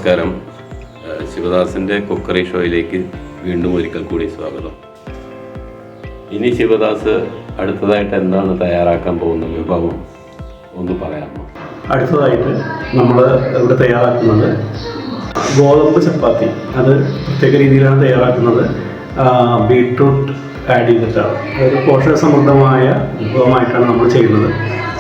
നമസ്കാരം. ശിവദാസിൻ്റെ കുക്കറി ഷോയിലേക്ക് വീണ്ടും ഒരിക്കൽ കൂടി സ്വാഗതം. ഇനി ശിവദാസ് അടുത്തതായിട്ട് എന്താണ് തയ്യാറാക്കാൻ പോകുന്ന വിഭവം ഒന്ന് പറയാമോ? അടുത്തതായിട്ട് നമ്മൾ ഇവിടെ തയ്യാറാക്കുന്നത് ഗോതമ്പ് ചപ്പാത്തി. അത് പ്രത്യേക രീതിയിലാണ് തയ്യാറാക്കുന്നത്. ബീട്രൂട്ട് ആഡ് ചെയ്തിട്ടാണ്. അതൊരു പോഷകസമൃദ്ധമായ വിഭവമായിട്ടാണ് നമ്മൾ ചെയ്യുന്നത്.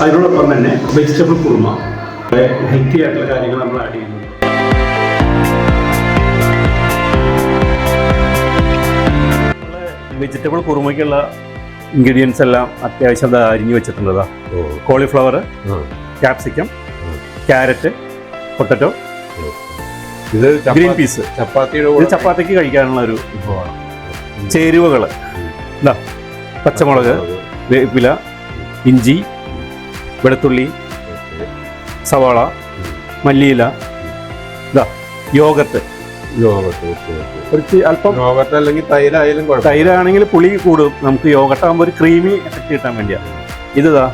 അതിനോടൊപ്പം തന്നെ വെജിറ്റബിൾ കുറുമ, ഹെൽത്തി ആയിട്ടുള്ള കാര്യങ്ങൾ നമ്മൾ ആഡ് ചെയ്യുന്നത്. വെജിറ്റബിൾ കുറുമയ്ക്കുള്ള ഇൻഗ്രീഡിയൻസ് എല്ലാം അത്യാവശ്യം അരിഞ്ഞു വെച്ചിട്ടുണ്ട്. കോളിഫ്ലവർ, ക്യാപ്സിക്കം, ക്യാരറ്റ്, പൊട്ടറ്റോ, ഇത് ഗ്രീൻ പീസ്. ഇത് ചപ്പാത്തിക്ക് കഴിക്കാനുള്ള ഒരു വിഭവമാണ്. ചേരുവകൾ ഇതാ: പച്ചമുളക്, വേപ്പില, ഇഞ്ചി, വെളുത്തുള്ളി, സവാള, മല്ലിയില, ഇതാ യോഗർട്ട്. അല്പം യോഗർട്ട് അല്ലെങ്കിൽ തൈരായാലും തൈരാണെങ്കിൽ പുളി കൂടും. നമുക്ക് യോഗർട്ട് ആകുമ്പോൾ ഒരു ക്രീമി എഫക്റ്റ് കിട്ടാൻ വേണ്ടിയാണ്. ഇതാ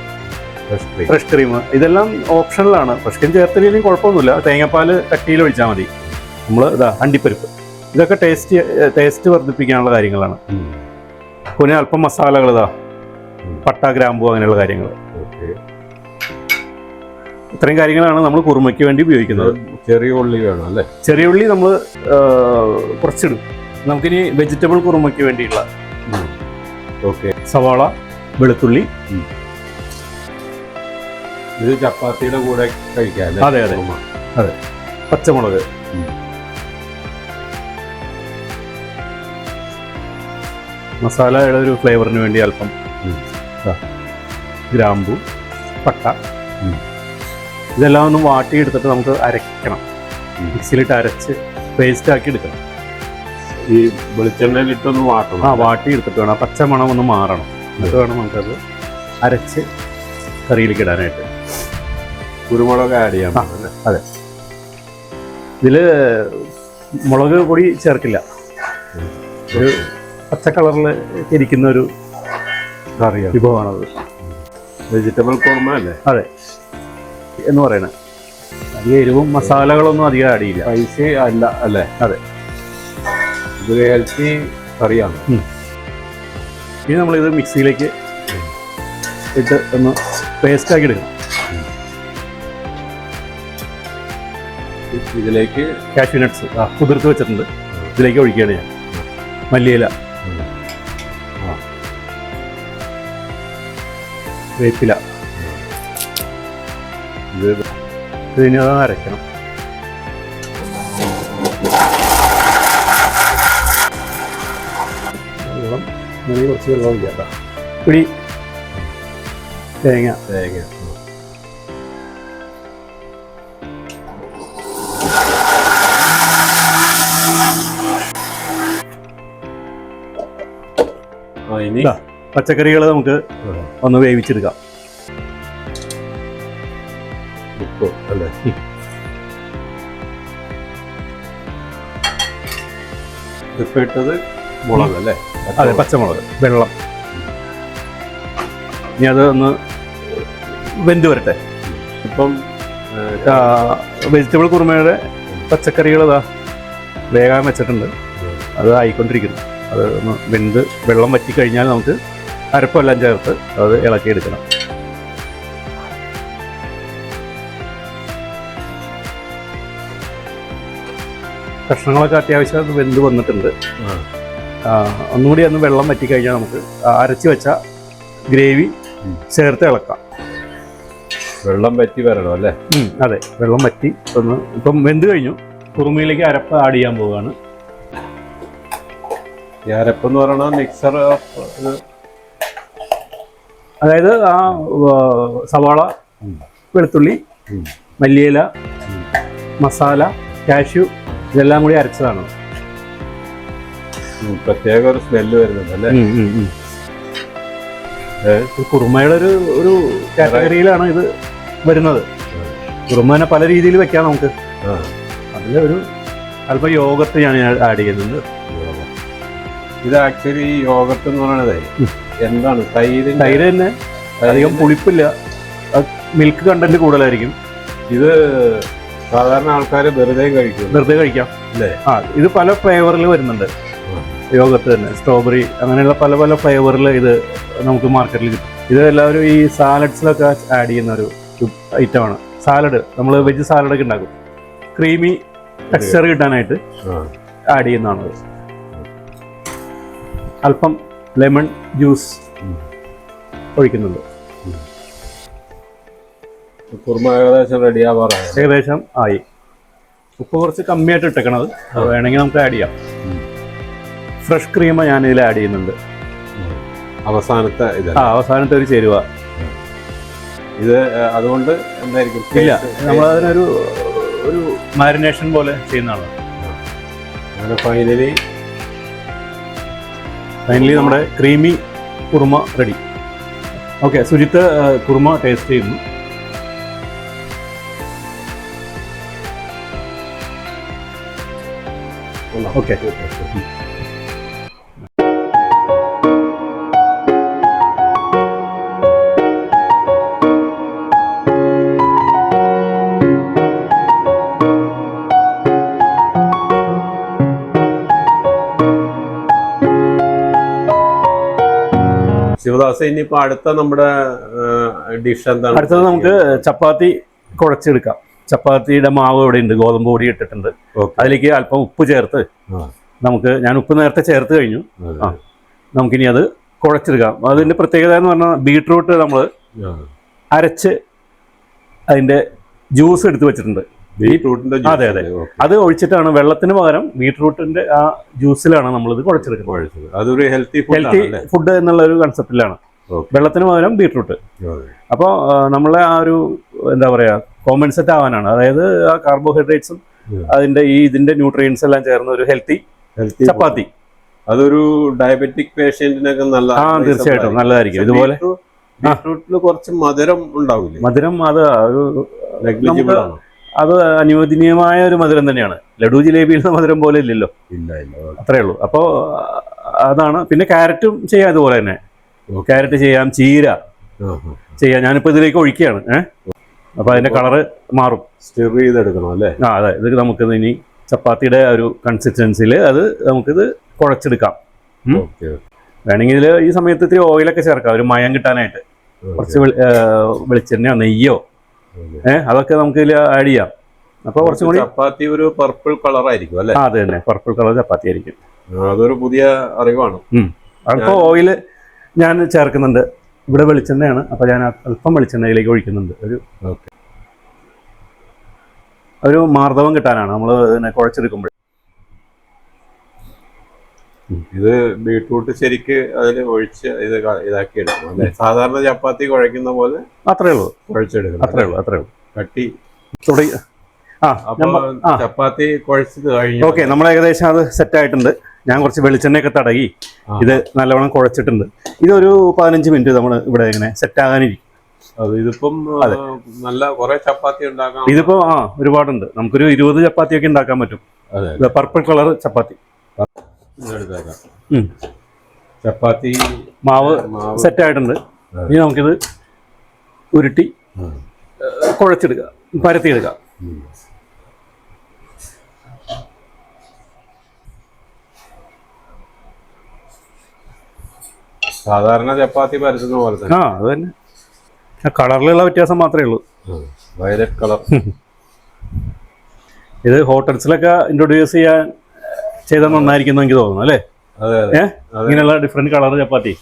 ഫ്രഷ് ക്രീം. ഇതെല്ലാം ഓപ്ഷണലാണ്. ഫ്രഷ് ക്രീം ചേർത്തില്ലെങ്കിലും കുഴപ്പമൊന്നുമില്ല. തേങ്ങാപ്പാൽ കട്ടിയിൽ ഒഴിച്ചാൽ മതി. നമ്മൾ ഇതാ അണ്ടിപ്പരിപ്പ്. ഇതൊക്കെ ടേസ്റ്റ് വർദ്ധിപ്പിക്കാനുള്ള കാര്യങ്ങളാണ്. പിന്നെ അല്പം മസാലകൾ, ഇതാ പട്ട, ഗ്രാമ്പൂ, അങ്ങനെയുള്ള കാര്യങ്ങൾ. ഇത്രയും കാര്യങ്ങളാണ് നമ്മൾ കുറുമയ്ക്ക് വേണ്ടി ഉപയോഗിക്കുന്നത്. ചെറിയ ഉള്ളി വേണം അല്ലേ? ചെറിയ ഉള്ളി നമ്മൾ കുറച്ചിടും. നമുക്കിനി വെജിറ്റബിൾ കുറുമയ്ക്ക് വേണ്ടിയുള്ള സവാള, വെളുത്തുള്ളി. ഇത് ചപ്പാത്തിയുടെ കൂടെ കഴിക്കാം. അതെ അതെ അതെ. പച്ചമുളക്, മസാലയുടെ ഒരു ഫ്ലേവറിന് വേണ്ടി അല്പം ഗ്രാമ്പൂ, പട്ട. ഇതെല്ലാം ഒന്ന് വാട്ടിയെടുത്തിട്ട് നമുക്ക് അരയ്ക്കണം. മിക്സിയിലിട്ട് അരച്ച് പേസ്റ്റ് ആക്കി എടുക്കണം. ഈ വെളിച്ചെണ്ണയിലിട്ടൊന്ന് വാട്ടണം. വാട്ടിയെടുത്തിട്ട് വേണം. പച്ച മണം ഒന്ന് മാറണം. എന്നിട്ട് വേണം നമുക്കത് അരച്ച് കറിയിലേക്ക് ഇടാനായിട്ട്. കുരുമുളക് ആഡ് ചെയ്യാം. അതെ. ഇതിൽ മുളക് പൊടി ചേർക്കില്ല. ഒരു പച്ച കളറിൽ ഇരിക്കുന്ന ഒരു വിഭവമാണത്. വെജിറ്റബിൾ കുറുമ അല്ലേ? അതെ എന്ന് പറയുന്നത്. അധികം എരിവും മസാലകളൊന്നും അധികം ആഡ് ചെയ്യില്ല. സ്പൈസി അല്ല അല്ലേ? അതെ. ഇതൊരു ഹെൽത്തി കറിയാണ്. ഇനി നമ്മളിത് മിക്സിയിലേക്ക് ഇട്ട് ഒന്ന് പേസ്റ്റാക്കി എടുക്കണം. ഇതിലേക്ക് കാഷ്യൂ നട്ട്സ് കുതിർത്ത് വെച്ചിട്ടുണ്ട്. ഇതിലേക്ക് ഒഴിക്കുകയാണ് ഞാൻ. മല്ലിയില, വേപ്പില. ഇതിനി അതൊന്ന് അരയ്ക്കണം. കുറച്ച് വെള്ളം ഒഴിക്കാം. പിടി തേങ്ങ. പച്ചക്കറികൾ നമുക്ക് ഒന്ന് വേവിച്ചെടുക്കാം. ഉപ്പ് അല്ലേ? ഇപ്പം ഇട്ടത് മുളക് അല്ലേ? അതെ, പച്ചമുളക്, വെള്ളം. ഇനി അത് ഒന്ന് വെന്ത് വരട്ടെ. ഇപ്പം വെജിറ്റബിൾ കുറുമയുടെ പച്ചക്കറികൾ വേഗം വെച്ചിട്ടുണ്ട്. അത് ആയിക്കൊണ്ടിരിക്കുന്നു. അത് ഒന്ന് വെന്ത് വെള്ളം വറ്റിക്കഴിഞ്ഞാൽ നമുക്ക് അരപ്പെല്ലാം ചേർത്ത് അത് ഇളക്കിയെടുക്കണം. കഷ്ണങ്ങളൊക്കെ അത്യാവശ്യം വെന്ത് വന്നിട്ടുണ്ട്. ഒന്നുകൂടി ഒന്ന് വെള്ളം വറ്റിക്കഴിഞ്ഞാൽ നമുക്ക് അരച്ച് വെച്ച ഗ്രേവി ചേർത്ത് ഇളക്കാം. വെള്ളം വറ്റി വരണം അല്ലേ? അതെ, വെള്ളം വറ്റി ഒന്ന് ഇപ്പം വെന്ത് കഴിഞ്ഞു. കുറുമയിലേക്ക് അരപ്പ് ആഡ് ചെയ്യാൻ പോവുകയാണ്. ഈ അരപ്പെന്ന് പറയണ മിക്സർ, അതായത് ആ സവാള, വെളുത്തുള്ളി, മല്ലിയില, മസാല, കാഷ്യൂ, ഇതെല്ലാം കൂടി അരച്ചതാണ്. പ്രത്യേക ഒരു സ്മെല്ല് വരുന്നുണ്ട് അല്ലേ? കുറുമയുടെ ഒരു കാറ്റഗറിയിലാണ് ഇത് വരുന്നത്. കുറുമനെ പല രീതിയിൽ വെക്കാം നമുക്ക്. അതിലൊരു അല്പം യോഗർട്ട് ഞാൻ ആഡ് ചെയ്യുന്നുണ്ട്. ഇത് ആക്ച്വലി യോഗർട്ട് എന്ന് പറയണത് എന്താണ്? തൈര് തന്നെ. അധികം പുളിപ്പില്ല, മിൽക്ക് കണ്ടന്റ് കൂടുതലായിരിക്കും. ഇത് സാധാരണ ആൾക്കാർ വെറുതെ കഴിക്കും വെറുതെ കഴിക്കാം. അല്ലേ? ഇത് പല ഫ്ലേവറിൽ വരുന്നുണ്ട്. യോഗത്ത് തന്നെ സ്ട്രോബെറി അങ്ങനെയുള്ള പല പല ഫ്ലേവറിൽ ഇത് നമുക്ക് മാർക്കറ്റിൽ കിട്ടും. ഇത് എല്ലാവരും ഈ സാലഡ്സിലൊക്കെ ആഡ് ചെയ്യുന്ന ഒരു ഐറ്റമാണ്. സാലഡ് നമ്മൾ വെജ് സാലഡൊക്കെ ഉണ്ടാക്കും. ക്രീമി ടെക്സ്ചർ കിട്ടാനായിട്ട് ആഡ് ചെയ്യുന്നതാണ്. അല്പം ലെമൺ ജ്യൂസ് ഒഴിക്കുന്നുണ്ട്. കുറുമ ഏകദേശം റെഡി ആവാറായി. ഏകദേശം ആയി. ഉപ്പ് കുറച്ച് കമ്മിയായിട്ട് ഇട്ടേക്കണത്, വേണമെങ്കിൽ നമുക്ക് ആഡ് ചെയ്യാം. ഫ്രഷ് ക്രീം ഞാൻ ഇതിൽ ആഡ് ചെയ്യുന്നുണ്ട്. അവസാനത്തെ അവസാനത്തെ ഒരു ചേരുവ. ഇത് അതുകൊണ്ട് എന്തായിരിക്കും? ഇല്ല, നമ്മളതിനൊരു ഒരു മാരിനേഷൻ പോലെ ചെയ്യുന്നതാണ്. അങ്ങനെ ഫൈനലി നമ്മുടെ creamy kurma ready. Okay, Sujith kurma taste ചെയ്യുന്നു. ഓക്കെ, ശിവദാസ്, ഇനിയിപ്പോ അടുത്ത നമ്മുടെ ഡിഷ് എന്താണ്? അടുത്തത് നമുക്ക് ചപ്പാത്തി കുഴച്ചെടുക്കാം. ചപ്പാത്തിയുടെ മാവ് ഇവിടെ ഉണ്ട്, ഗോതമ്പ് പൊടി ഇട്ടിട്ടുണ്ട്. അതിലേക്ക് അല്പം ഉപ്പ് ചേർത്ത് ഞാൻ ഉപ്പ് നേരത്തെ ചേർത്ത് കഴിഞ്ഞു. നമുക്കിനി അത് കുഴച്ചെടുക്കാം. അതിന്റെ പ്രത്യേകത എന്ന് പറഞ്ഞാൽ ബീട്രൂട്ട് നമ്മൾ അരച്ച് അതിന്റെ ജ്യൂസ് എടുത്ത് വെച്ചിട്ടുണ്ട്. അതെ അതെ, അത് ഒഴിച്ചിട്ടാണ് വെള്ളത്തിന് പകരം ബീട്രൂട്ടിന്റെ ആ ജ്യൂസിലാണ് നമ്മളിത് കുഴച്ചെടുക്കുന്നത്. അതൊരു ഹെൽത്തി ഫുഡ് എന്നുള്ള ഒരു കൺസെപ്റ്റിലാണ്. വെള്ളത്തിന് പകരം ബീട്രൂട്ട്. അപ്പോൾ നമ്മളെ ആ ഒരു എന്താ പറയാ കോമ്പൻസേറ്റ് ആവാനാണ്. അതായത് ആ കാർബോഹൈഡ്രേറ്റ്സും ഇതിന്റെ ന്യൂട്രിയൻസ് എല്ലാം ചേർന്ന ഒരു ഹെൽത്തി ചപ്പാത്തി. അതൊരു ഡയബറ്റിക് പേഷ്യന്റിനൊക്കെ നല്ല, തീർച്ചയായിട്ടും നല്ലതായിരിക്കും. ഇതുപോലെ ബീട്രൂട്ടിൽ കുറച്ച് മധുരം ഉണ്ടാവില്ലേ? മധുരം അത് അനുവദനീയമായ ഒരു മധുരം തന്നെയാണ്. ലഡു ജിലേബിയിലെ മധുരം പോലെ ഇല്ലല്ലോ. അത്രേ ഉള്ളൂ. അപ്പോൾ അതാണ്. പിന്നെ ക്യാരറ്റും ചെയ്യാം അതുപോലെ തന്നെ. ക്യാരറ്റ് ചെയ്യാം, ചീര ചെയ്യാം. ഞാനിപ്പോൾ ഇതിലേക്ക് ഒഴിക്കുകയാണ്. അപ്പോൾ അതിന്റെ കളറ് മാറും. സ്റ്റിർ ചെയ്തെടുക്കണം അല്ലേ? അതെ. ഇത് നമുക്ക് ഇനി ചപ്പാത്തിയുടെ ഒരു കൺസിസ്റ്റൻസിയിൽ അത് നമുക്കിത് കുഴച്ചെടുക്കാം. വേണമെങ്കിൽ ഈ സമയത്ത് ഇത്തിരി ഓയിലൊക്കെ ചേർക്കാം, ഒരു മയം കിട്ടാനായിട്ട്. കുറച്ച് വെളിച്ചെണ്ണയോ നെയ്യോ അതൊക്കെ നമുക്ക് ഇതിൽ ആഡ് ചെയ്യാം. അപ്പോൾ കുറച്ചും കൂടി ചപ്പാത്തി ഒരു പർപ്പിൾ കളർ ആയിരിക്കും അല്ലേ? അതെ തന്നെ, പർപ്പിൾ കളർ ചപ്പാത്തി ആയിരിക്കും. അതൊരു പുതിയ അറിവാണ്. അപ്പോൾ ഓയിൽ ഞാൻ ചേർക്കുന്നുണ്ട്. ഇവിടെ വെളിച്ചെണ്ണയാണ്, അപ്പോൾ ഞാൻ അല്പം വെളിച്ചെണ്ണയിലേക്ക് ഒഴിക്കുന്നുണ്ട്. ഒരു മാർദ്ദവം കിട്ടാനാണ് നമ്മൾ ഇതിനെ കുഴച്ചെടുക്കുമ്പോൾ. ഇത് ബീട്രൂട്ട് ശരിക്ക് അതിൽ ഒഴിച്ച് ഇതാക്കി എടുക്കണം അല്ലേ? സാധാരണ ചപ്പാത്തി കുഴയ്ക്കുന്ന പോലെ അത്രേ ഉള്ളൂ, കുഴച്ചെടുക്കണം. അത്രേ ഉള്ളൂ. കട്ടി തുടങ്ങി. ചപ്പാത്തി കുഴച്ചത് കഴിഞ്ഞു. ഓക്കെ, നമ്മൾ ഏകദേശം അത് സെറ്റ് ആയിട്ടുണ്ട്. ഞാൻ കുറച്ച് വെളിച്ചെണ്ണയൊക്കെ തടകി ഇത് നല്ലവണ്ണം കുഴച്ചിട്ടുണ്ട്. ഇതൊരു 15 മിനിറ്റ് നമ്മൾ ഇവിടെ ഇങ്ങനെ സെറ്റ് ആകാനിരിക്കും. ഇതിപ്പം നല്ല കുറെ ചപ്പാത്തി ഉണ്ടാക്കാം. ഇതിപ്പോ ഒരുപാടുണ്ട്. നമുക്കൊരു 20 ചപ്പാത്തിയൊക്കെ ഉണ്ടാക്കാൻ പറ്റും. പർപ്പിൾ കളർ ചപ്പാത്തി. ചപ്പാത്തി മാവ് സെറ്റ് ആയിട്ടുണ്ട്. ഇനി നമുക്കിത് ഉരുട്ടി കുഴച്ചെടുക്കാം, പരത്തിയെടുക്കാം. സാധാരണ ചപ്പാത്തി പരത്തുന്ന പോലെ തന്നെ. അത് തന്നെ, കളറിലുള്ള വ്യത്യാസം മാത്രമേ ഉള്ളൂ. Violet colour. ഇത് ഹോട്ടൽസിലൊക്കെ ഇൻട്രൊഡ്യൂസ് ചെയ്താൽ നന്നായിരിക്കുന്നു എനിക്ക് തോന്നുന്നു അല്ലേ? ഇങ്ങനെയുള്ള ഡിഫറെന്റ് കളർ ചപ്പാത്തി,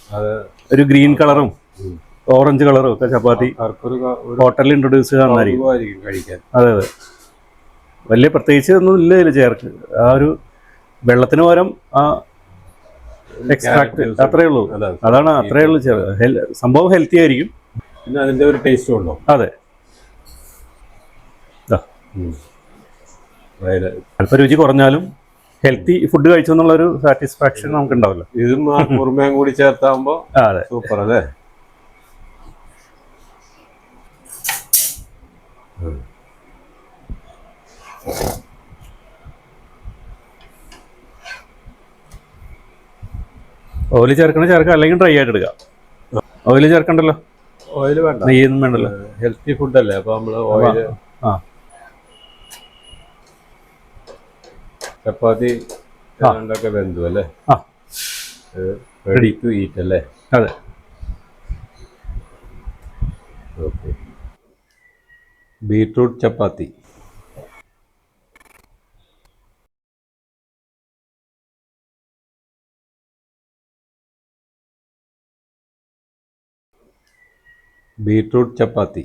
ഒരു ഗ്രീൻ കളറും ഓറഞ്ച് കളറും ഒക്കെ ചപ്പാത്തി ഹോട്ടലിൽ ഇൻട്രൊഡ്യൂസ് ചെയ്താൽ നന്നായിരിക്കും. അതെ അതെ, വലിയ പ്രത്യേകിച്ച് ഒന്നും ഇല്ല ഇതിൽ ചേർക്ക്. ആ ഒരു വെള്ളത്തിന് പകരം ആ എക്സ്ട്രാക്ട് അത്രേ ഉള്ളൂ. അതാണ് അത്രേ ഉള്ളൂ. സംഭവം ഹെൽത്തി ആയിരിക്കും. പിന്നെ അതിന്റെ ഒരു ടേസ്റ്റും ഉണ്ടോ? അതെ, അല്പം രുചി കുറഞ്ഞാലും ഹെൽത്തി ഫുഡ് കഴിച്ചു എന്നുള്ളൊരു സാറ്റിസ്ഫാക്ഷൻ നമുക്ക് ഉണ്ടാവില്ല. ഇതും കുറുമയും കൂടി ചേർത്താകുമ്പോ അതെ, സൂപ്പർ അല്ലേ? ഓയിൽ ചേർക്കാം, അല്ലെങ്കിൽ ഡ്രൈ ആയിട്ട് എടുക്കാം. ഓയിൽ ചേർക്കണ്ടല്ലോ, ഓയിൽ വേണ്ട, നെയ്യൊന്നും വേണ്ടല്ലോ. ഹെൽത്തി ഫുഡ് അല്ലേ? അപ്പൊ നമ്മള് ഓയിൽ ചപ്പാത്തി ആ. രണ്ടൊക്കെ വെന്തു അല്ലേ? ആ റെഡി ടു ഈറ്റ് അല്ലേ? അതെ. ഓക്കെ. ബീട്രൂട്ട് ചപ്പാത്തി. ബീട്രൂട്ട് ചപ്പാത്തി.